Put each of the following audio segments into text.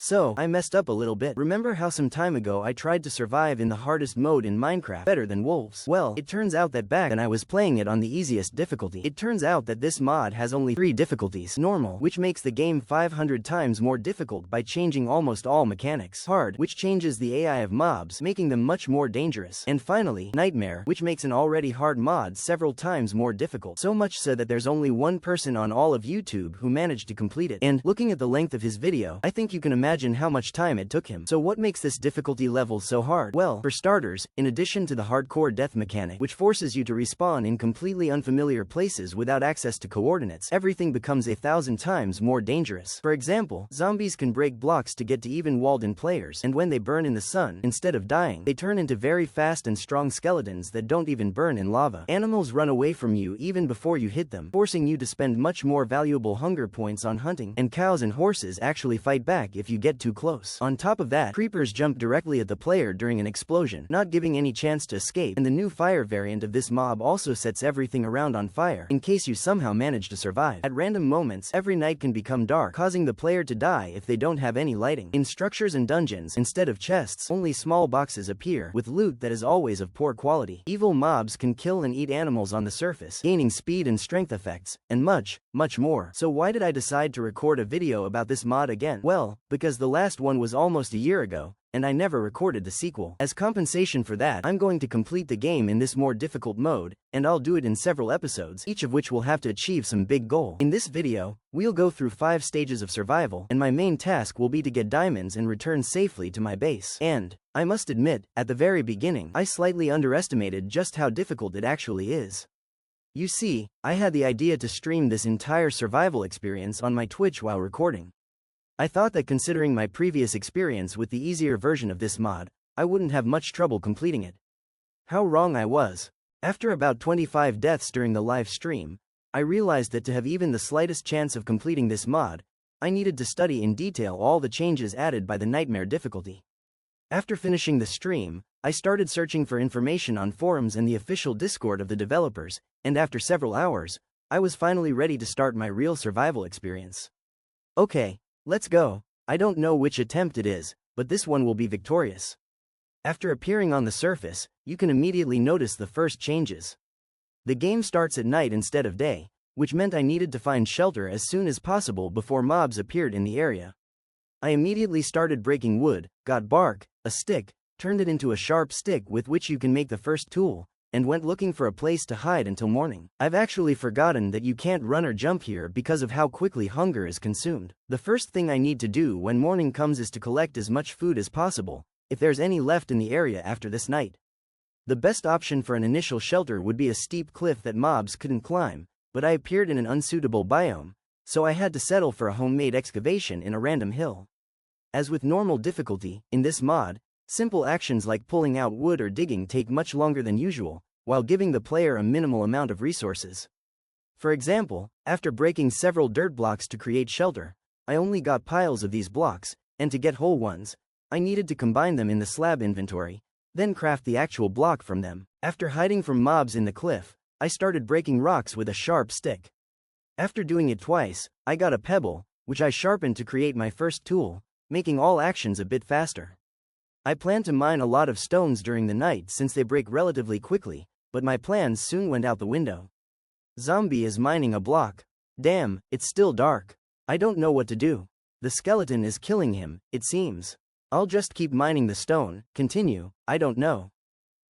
So, I messed up a little bit. Remember how some time ago I tried to survive in the hardest mode in Minecraft better than wolves? Well, it turns out that back then I was playing it on the easiest difficulty. It turns out that this mod has only 3 difficulties. Normal, which makes the game 500 times more difficult by changing almost all mechanics. Hard, which changes the AI of mobs, making them much more dangerous. And finally, Nightmare, which makes an already hard mod several times more difficult. So much so that there's only one person on all of YouTube who managed to complete it. And, looking at the length of his video, I think you can imagine how much time it took him. So what makes this difficulty level so hard? Well, for starters, in addition to the hardcore death mechanic, which forces you to respawn in completely unfamiliar places without access to coordinates, everything becomes 1,000 times more dangerous. For example, zombies can break blocks to get to even walled-in players, and when they burn in the sun, instead of dying, they turn into very fast and strong skeletons that don't even burn in lava. Animals run away from you even before you hit them, forcing you to spend much more valuable hunger points on hunting, and cows and horses actually fight back if you get too close. On top of that, creepers jump directly at the player during an explosion, not giving any chance to escape, and the new fire variant of this mob also sets everything around on fire, in case you somehow manage to survive. At random moments, every night can become dark, causing the player to die if they don't have any lighting. In structures and dungeons, instead of chests, only small boxes appear, with loot that is always of poor quality. Evil mobs can kill and eat animals on the surface, gaining speed and strength effects, and much more. So why did I decide to record a video about this mod again? Well, because the last one was almost a year ago, and I never recorded the sequel. As compensation for that, I'm going to complete the game in this more difficult mode, and I'll do it in several episodes, each of which will have to achieve some big goal. In this video, we'll go through 5 stages of survival, and my main task will be to get diamonds and return safely to my base. And, I must admit, at the very beginning, I slightly underestimated just how difficult it actually is. You see, I had the idea to stream this entire survival experience on my Twitch while recording. I thought that considering my previous experience with the easier version of this mod, I wouldn't have much trouble completing it. How wrong I was. After about 25 deaths during the live stream, I realized that to have even the slightest chance of completing this mod, I needed to study in detail all the changes added by the Nightmare difficulty. After finishing the stream, I started searching for information on forums and the official Discord of the developers, and after several hours, I was finally ready to start my real survival experience. Okay. Let's go. I don't know which attempt it is, but this one will be victorious. After appearing on the surface, you can immediately notice the first changes. The game starts at night instead of day, which meant I needed to find shelter as soon as possible before mobs appeared in the area. I immediately started breaking wood, got bark, a stick, turned it into a sharp stick with which you can make the first tool, and went looking for a place to hide until morning. I've actually forgotten that you can't run or jump here because of how quickly hunger is consumed. The first thing I need to do when morning comes is to collect as much food as possible, if there's any left in the area after this night. The best option for an initial shelter would be a steep cliff that mobs couldn't climb, but I appeared in an unsuitable biome, so I had to settle for a homemade excavation in a random hill. As with normal difficulty, in this mod, simple actions like pulling out wood or digging take much longer than usual, while giving the player a minimal amount of resources. For example, after breaking several dirt blocks to create shelter, I only got piles of these blocks, and to get whole ones, I needed to combine them in the slab inventory, then craft the actual block from them. After hiding from mobs in the cliff, I started breaking rocks with a sharp stick. After doing it twice, I got a pebble, which I sharpened to create my first tool, making all actions a bit faster. I planned to mine a lot of stones during the night since they break relatively quickly, but my plans soon went out the window. Zombie is mining a block. Damn, it's still dark. I don't know what to do. The skeleton is killing him, it seems. I'll just keep mining the stone, continue, I don't know.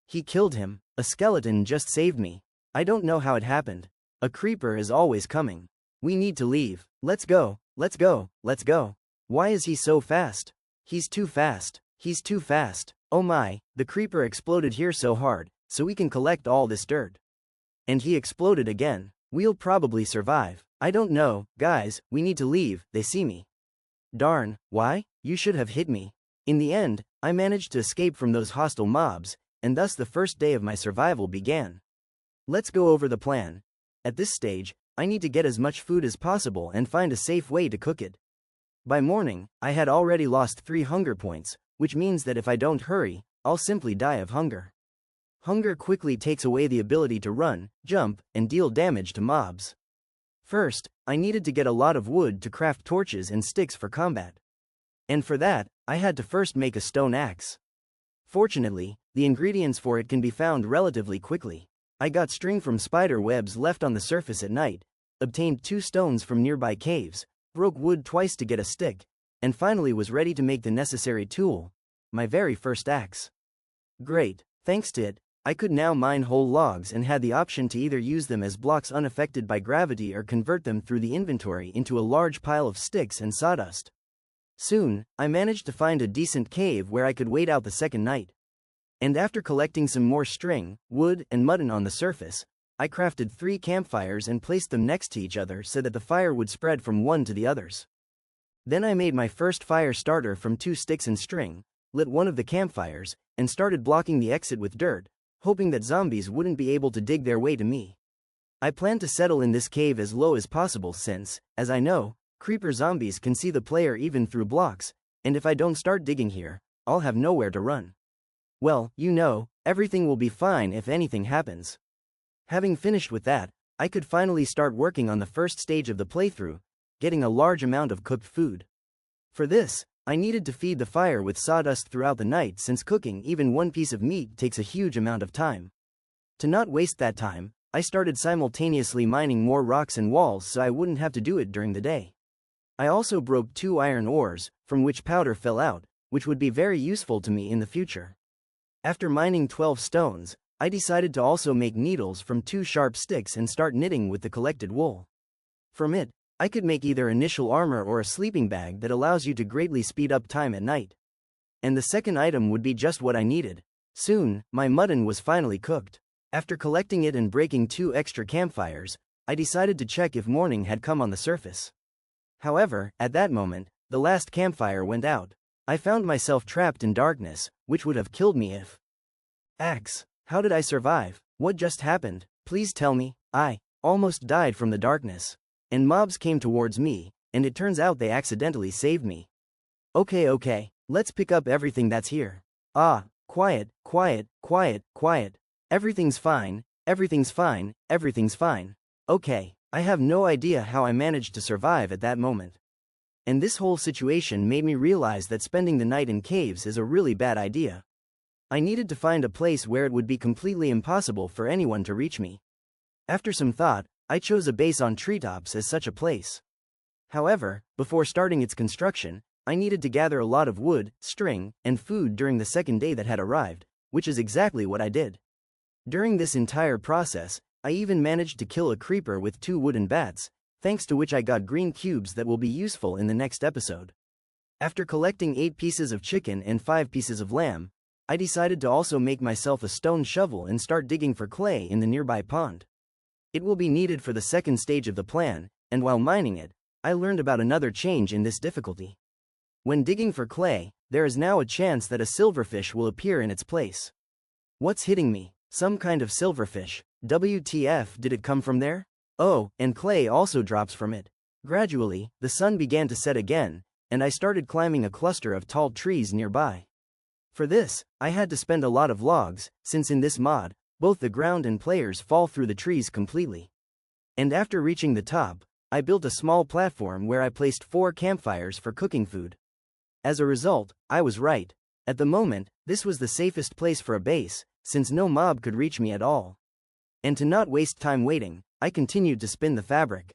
He killed him, a skeleton just saved me. I don't know how it happened. A creeper is always coming. We need to leave. Let's go, let's go, let's go. Why is he so fast? He's too fast. He's too fast. Oh my, the creeper exploded here so hard, so we can collect all this dirt. And he exploded again. We'll probably survive. I don't know, guys, we need to leave, they see me. Darn, why? You should have hit me. In the end, I managed to escape from those hostile mobs, and thus the first day of my survival began. Let's go over the plan. At this stage, I need to get as much food as possible and find a safe way to cook it. By morning, I had already lost 3 hunger points, which means that if I don't hurry, I'll simply die of hunger. Hunger quickly takes away the ability to run, jump, and deal damage to mobs. First, I needed to get a lot of wood to craft torches and sticks for combat. And for that, I had to first make a stone axe. Fortunately, the ingredients for it can be found relatively quickly. I got string from spider webs left on the surface at night, obtained 2 stones from nearby caves, broke wood twice to get a stick, and finally was ready to make the necessary tool, my very first axe. Great, thanks to it, I could now mine whole logs and had the option to either use them as blocks unaffected by gravity or convert them through the inventory into a large pile of sticks and sawdust. Soon, I managed to find a decent cave where I could wait out the second night. And after collecting some more string, wood, and mutton on the surface, I crafted 3 campfires and placed them next to each other so that the fire would spread from one to the others. Then I made my first fire starter from 2 sticks and string, lit one of the campfires, and started blocking the exit with dirt, hoping that zombies wouldn't be able to dig their way to me. I planned to settle in this cave as low as possible since, as I know, creeper zombies can see the player even through blocks, and if I don't start digging here, I'll have nowhere to run. Well, you know, everything will be fine if anything happens. Having finished with that, I could finally start working on the first stage of the playthrough, getting a large amount of cooked food. For this, I needed to feed the fire with sawdust throughout the night since cooking even one piece of meat takes a huge amount of time. To not waste that time, I started simultaneously mining more rocks and walls so I wouldn't have to do it during the day. I also broke 2 iron ores, from which powder fell out, which would be very useful to me in the future. After mining 12 stones, I decided to also make needles from 2 sharp sticks and start knitting with the collected wool. From it, I could make either initial armor or a sleeping bag that allows you to greatly speed up time at night. And the second item would be just what I needed. Soon, my mutton was finally cooked. After collecting it and breaking 2 extra campfires, I decided to check if morning had come on the surface. However, at that moment, the last campfire went out. I found myself trapped in darkness, which would have killed me if... Axe, how did I survive? What just happened? Please tell me. I almost died from the darkness. And mobs came towards me, and it turns out they accidentally saved me. Okay, let's pick up everything that's here. Quiet. Everything's fine. Okay, I have no idea how I managed to survive at that moment. And this whole situation made me realize that spending the night in caves is a really bad idea. I needed to find a place where it would be completely impossible for anyone to reach me. After some thought, I chose a base on treetops as such a place. However, before starting its construction, I needed to gather a lot of wood, string, and food during the second day that had arrived, which is exactly what I did. During this entire process, I even managed to kill a creeper with 2 wooden bats, thanks to which I got green cubes that will be useful in the next episode. After collecting 8 pieces of chicken and 5 pieces of lamb, I decided to also make myself a stone shovel and start digging for clay in the nearby pond. It will be needed for the second stage of the plan, and while mining it, I learned about another change in this difficulty. When digging for clay, there is now a chance that a silverfish will appear in its place. What's hitting me? Some kind of silverfish. WTF, did it come from there? Oh, and clay also drops from it. Gradually, the sun began to set again, and I started climbing a cluster of tall trees nearby. For this, I had to spend a lot of logs, since in this mod, both the ground and players fall through the trees completely. And after reaching the top, I built a small platform where I placed 4 campfires for cooking food. As a result, I was right. At the moment, this was the safest place for a base, since no mob could reach me at all. And to not waste time waiting, I continued to spin the fabric.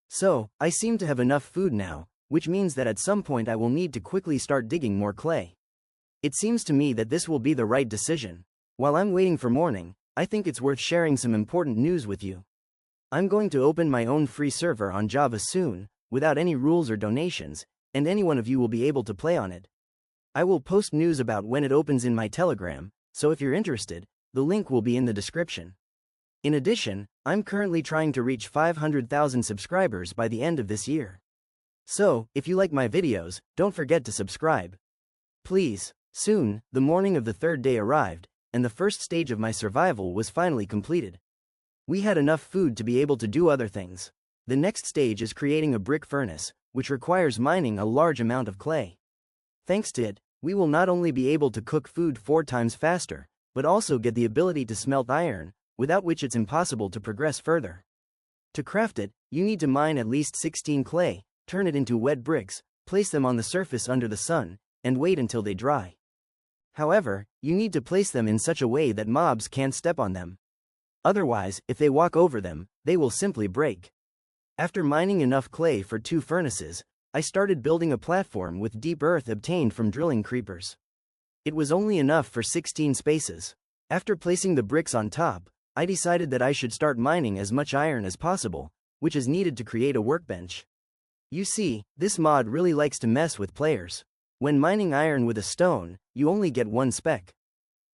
So, I seem to have enough food now, which means that at some point I will need to quickly start digging more clay. It seems to me that this will be the right decision. While I'm waiting for morning, I think it's worth sharing some important news with you. I'm going to open my own free server on Java soon, without any rules or donations, and any one of you will be able to play on it. I will post news about when it opens in my Telegram, so if you're interested, the link will be in the description. In addition, I'm currently trying to reach 500,000 subscribers by the end of this year. So, if you like my videos, don't forget to subscribe. Please. Soon, the morning of the 3rd day arrived, and the first stage of my survival was finally completed. We had enough food to be able to do other things. The next stage is creating a brick furnace, which requires mining a large amount of clay. Thanks to it, we will not only be able to cook food 4 times faster, but also get the ability to smelt iron, without which it's impossible to progress further. To craft it, you need to mine at least 16 clay, turn it into wet bricks, place them on the surface under the sun, and wait until they dry. However, you need to place them in such a way that mobs can't step on them. Otherwise, if they walk over them, they will simply break. After mining enough clay for 2 furnaces, I started building a platform with deep earth obtained from drilling creepers. It was only enough for 16 spaces. After placing the bricks on top, I decided that I should start mining as much iron as possible, which is needed to create a workbench. You see, this mod really likes to mess with players. When mining iron with a stone, you only get 1 speck.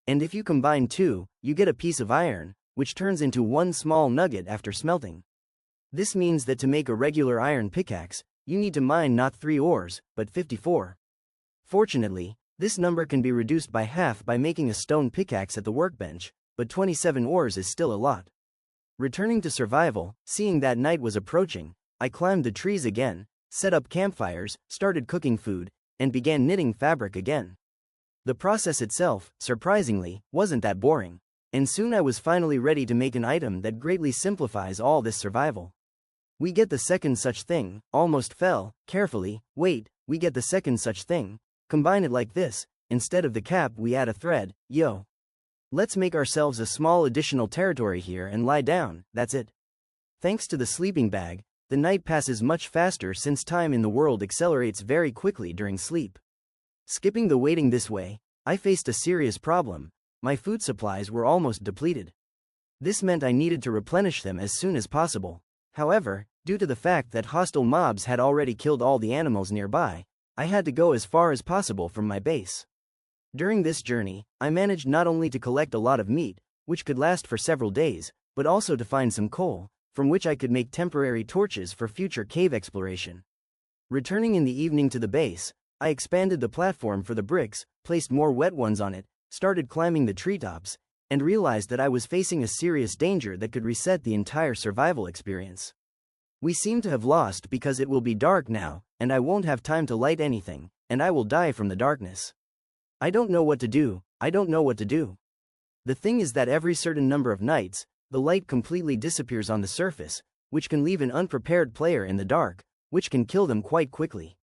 And if you combine 2, you get a piece of iron, which turns into 1 small nugget after smelting. This means that to make a regular iron pickaxe, you need to mine not 3 ores, but 54. Fortunately, this number can be reduced by half by making a stone pickaxe at the workbench, but 27 ores is still a lot. Returning to survival, seeing that night was approaching, I climbed the trees again, set up campfires, started cooking food, and began knitting fabric again. The process itself, surprisingly, wasn't that boring, and soon I was finally ready to make an item that greatly simplifies all this survival. We get the second such thing, almost fell, carefully, wait, we get the second such thing, combine it like this, instead of the cap we add a thread, yo. Let's make ourselves a small additional territory here and lie down, that's it. Thanks to the sleeping bag, the night passes much faster since time in the world accelerates very quickly during sleep. Skipping the waiting this way, I faced a serious problem. My food supplies were almost depleted. This meant I needed to replenish them as soon as possible. However, due to the fact that hostile mobs had already killed all the animals nearby, I had to go as far as possible from my base. During this journey, I managed not only to collect a lot of meat, which could last for several days, but also to find some coal, from which I could make temporary torches for future cave exploration. Returning in the evening to the base, I expanded the platform for the bricks, placed more wet ones on it, started climbing the treetops, and realized that I was facing a serious danger that could reset the entire survival experience. We seem to have lost because it will be dark now, and I won't have time to light anything, and I will die from the darkness. I don't know what to do, I don't know what to do. The thing is that every certain number of nights, the light completely disappears on the surface, which can leave an unprepared player in the dark, which can kill them quite quickly.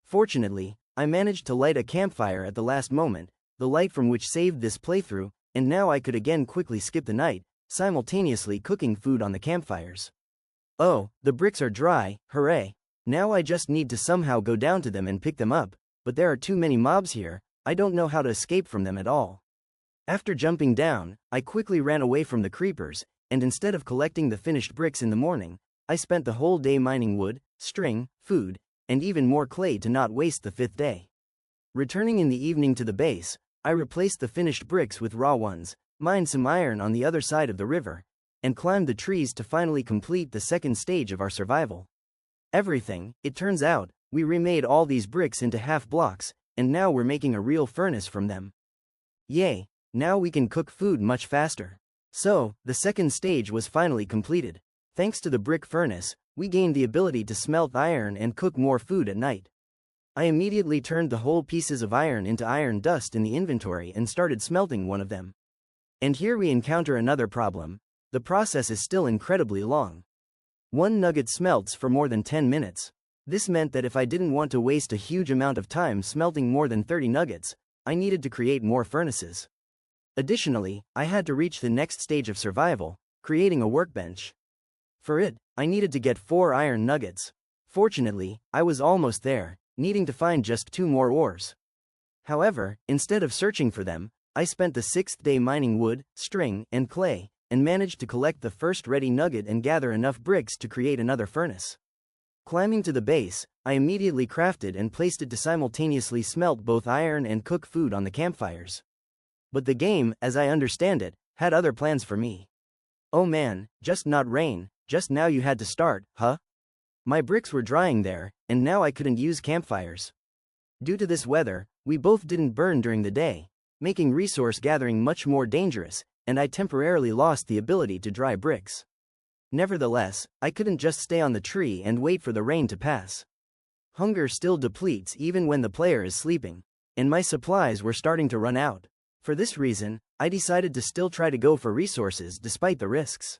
Fortunately, I managed to light a campfire at the last moment, the light from which saved this playthrough, and now I could again quickly skip the night, simultaneously cooking food on the campfires. Oh, the bricks are dry, hooray! Now I just need to somehow go down to them and pick them up, but there are too many mobs here, I don't know how to escape from them at all. After jumping down, I quickly ran away from the creepers, and instead of collecting the finished bricks in the morning, I spent the whole day mining wood, string, food, and even more clay to not waste the 5th day. Returning in the evening to the base, I replaced the finished bricks with raw ones, mined some iron on the other side of the river, and climbed the trees to finally complete the second stage of our survival. Everything, it turns out, we remade all these bricks into half blocks, and now we're making a real furnace from them. Yay! Now we can cook food much faster. So, the second stage was finally completed. Thanks to the brick furnace, we gained the ability to smelt iron and cook more food at night. I immediately turned the whole pieces of iron into iron dust in the inventory and started smelting one of them. And here we encounter another problem. The process is still incredibly long. 1 nugget smelts for more than 10 minutes. This meant that if I didn't want to waste a huge amount of time smelting more than 30 nuggets, I needed to create more furnaces. Additionally, I had to reach the next stage of survival, creating a workbench. For it, I needed to get 4 iron nuggets. Fortunately, I was almost there, needing to find just 2 more ores. However, instead of searching for them, I spent the 6th day mining wood, string, and clay, and managed to collect the first ready nugget and gather enough bricks to create another furnace. Climbing to the base, I immediately crafted and placed it to simultaneously smelt both iron and cook food on the campfires. But the game, as I understand it, had other plans for me. Oh man, just not rain, just now you had to start, huh? My bricks were drying there, and now I couldn't use campfires. Due to this weather, we both didn't burn during the day, making resource gathering much more dangerous, and I temporarily lost the ability to dry bricks. Nevertheless, I couldn't just stay on the tree and wait for the rain to pass. Hunger still depletes even when the player is sleeping, and my supplies were starting to run out. For this reason, I decided to still try to go for resources despite the risks.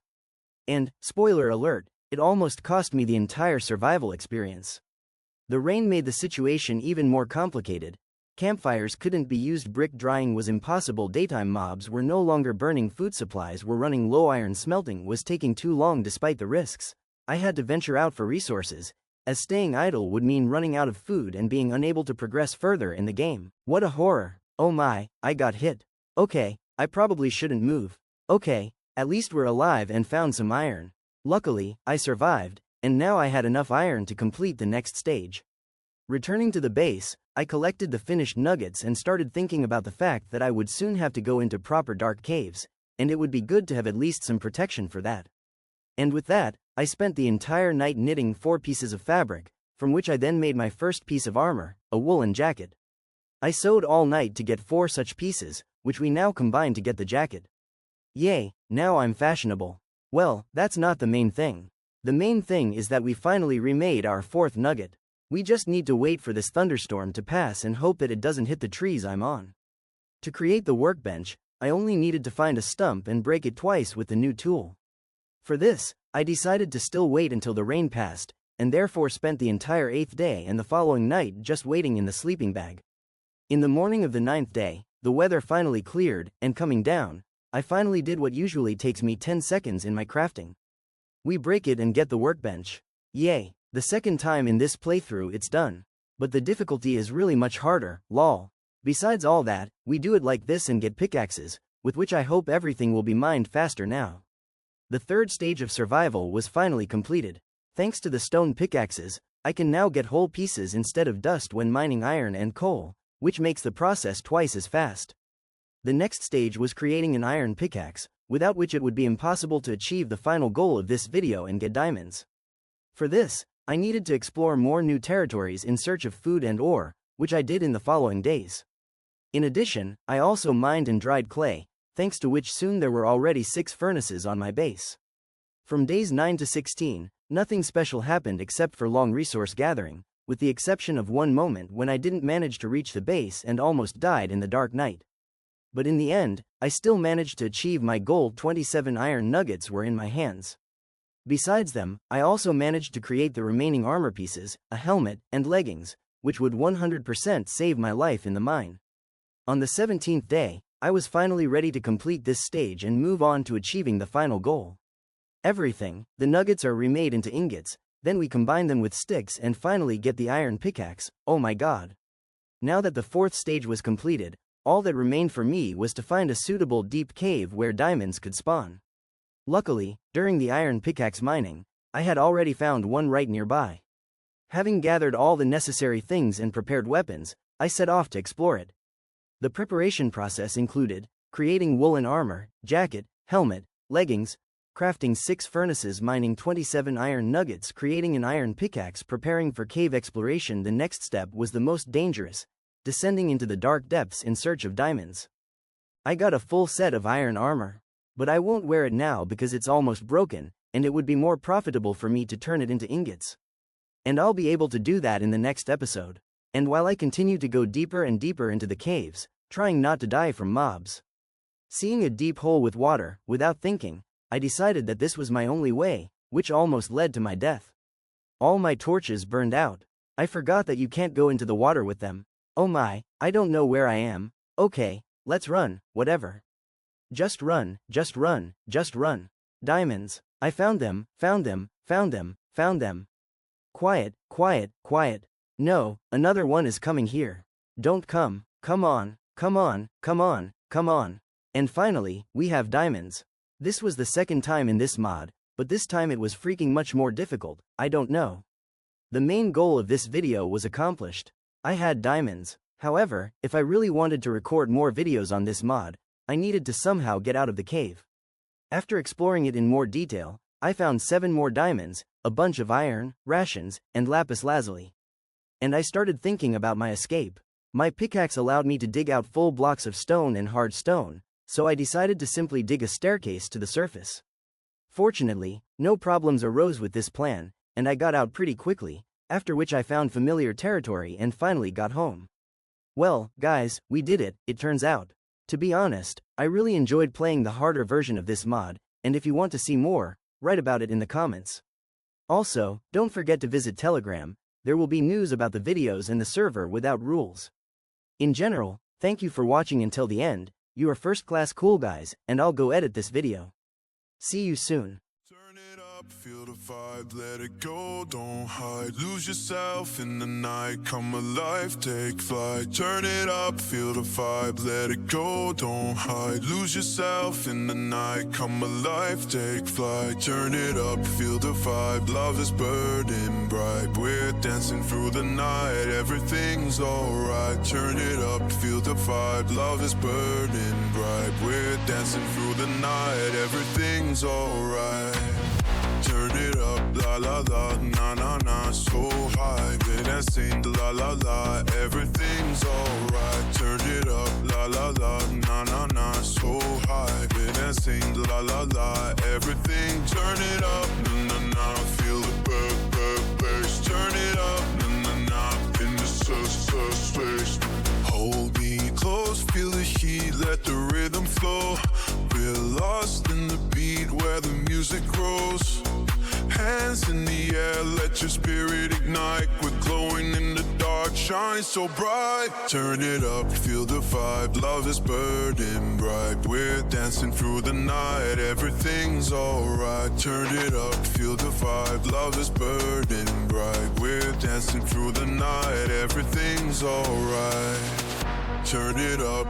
And, spoiler alert, it almost cost me the entire survival experience. The rain made the situation even more complicated. Campfires couldn't be used, brick drying was impossible, daytime mobs were no longer burning, food supplies were running low, iron smelting was taking too long despite the risks. I had to venture out for resources, as staying idle would mean running out of food and being unable to progress further in the game. What a horror. Oh my, I got hit. Okay, I probably shouldn't move. Okay, at least we're alive and found some iron. Luckily, I survived, and now I had enough iron to complete the next stage. Returning to the base, I collected the finished nuggets and started thinking about the fact that I would soon have to go into proper dark caves, and it would be good to have at least some protection for that. And with that, I spent the entire night knitting 4 pieces of fabric, from which I then made my first piece of armor, a woolen jacket. I sewed all night to get 4 such pieces, which we now combine to get the jacket. Yay, now I'm fashionable. Well, that's not the main thing. The main thing is that we finally remade our 4th nugget. We just need to wait for this thunderstorm to pass and hope that it doesn't hit the trees I'm on. To create the workbench, I only needed to find a stump and break it twice with the new tool. For this, I decided to still wait until the rain passed, and therefore spent the entire 8th day and the following night just waiting in the sleeping bag. In the morning of the 9th day, the weather finally cleared, and coming down, I finally did what usually takes me 10 seconds in my crafting. We break it and get the workbench. Yay, the second time in this playthrough it's done. But the difficulty is really much harder, lol. Besides all that, we do it like this and get pickaxes, with which I hope everything will be mined faster now. The 3rd stage of survival was finally completed. Thanks to the stone pickaxes, I can now get whole pieces instead of dust when mining iron and coal, which makes the process twice as fast. The next stage was creating an iron pickaxe, without which it would be impossible to achieve the final goal of this video and get diamonds. For this, I needed to explore more new territories in search of food and ore, which I did in the following days. In addition, I also mined and dried clay, thanks to which soon there were already 6 furnaces on my base. From days 9 to 16, nothing special happened except for long resource gathering, with the exception of one moment when I didn't manage to reach the base and almost died in the dark night. But in the end, I still managed to achieve my goal. 27 iron nuggets were in my hands. Besides them, I also managed to create the remaining armor pieces, a helmet, and leggings, which would 100% save my life in the mine. On the 17th day, I was finally ready to complete this stage and move on to achieving the final goal. Everything, the nuggets are remade into ingots, then we combine them with sticks and finally get the iron pickaxe. Oh my god. Now that the 4th stage was completed, all that remained for me was to find a suitable deep cave where diamonds could spawn. Luckily, during the iron pickaxe mining, I had already found one right nearby. Having gathered all the necessary things and prepared weapons, I set off to explore it. The preparation process included creating woolen armor, jacket, helmet, leggings, crafting 6 furnaces, mining 27 iron nuggets, creating an iron pickaxe, preparing for cave exploration. The next step was the most dangerous, descending into the dark depths in search of diamonds. I got a full set of iron armor. But I won't wear it now because it's almost broken, and it would be more profitable for me to turn it into ingots. And I'll be able to do that in the next episode. And while I continue to go deeper and deeper into the caves, trying not to die from mobs. Seeing a deep hole with water, without thinking, I decided that this was my only way, which almost led to my death. All my torches burned out. I forgot that you can't go into the water with them. Oh my, I don't know where I am. Okay, let's run, whatever. Just run, just run, just run. Diamonds. I found them, found them, found them, found them. Quiet, quiet, quiet. No, another one is coming here. Don't come, come on, come on, come on, come on. And finally, we have diamonds. This was the 2nd time in this mod, but this time it was freaking much more difficult, I don't know. The main goal of this video was accomplished. I had diamonds. However, if I really wanted to record more videos on this mod, I needed to somehow get out of the cave. After exploring it in more detail, I found 7 more diamonds, a bunch of iron, rations, and lapis lazuli. And I started thinking about my escape. My pickaxe allowed me to dig out full blocks of stone and hard stone, so I decided to simply dig a staircase to the surface. Fortunately, no problems arose with this plan, and I got out pretty quickly, after which I found familiar territory and finally got home. Well, guys, we did it, it turns out. To be honest, I really enjoyed playing the harder version of this mod, and if you want to see more, write about it in the comments. Also, don't forget to visit Telegram, There will be news about the videos and the server without rules. In general, thank you for watching until the end. You are first class cool guys, and I'll go edit this video. See you soon. Turn it up, feel the vibe, let it go, don't hide. Lose yourself in the night, come alive, take flight. Turn it up, feel the vibe, let it go, don't hide. Lose yourself in the night, come alive, take flight. Turn it up, feel the vibe, love is burning bright. We're dancing through the night, everything's alright. Turn it up, feel the vibe, love is burning bright. We're dancing through the night, everything's alright. Turn it up, la la la, na na na, so high. We're dancing, la la la, everything's alright. Turn it up, la la la, na na na, so high. We're dancing, la la la, everything. Turn it up, na na na, feel the bass. Turn it up, na na na, in the space. Hold me close, feel the heat, let the rhythm flow. We're lost in the beat where the music grows. Hands in the air, let your spirit ignite. We're glowing in the dark, shine so bright. Turn it up, feel the vibe, love is burning bright. We're dancing through the night, everything's alright. Turn it up, feel the vibe, love is burning bright. We're dancing through the night, everything's alright. Turn it up.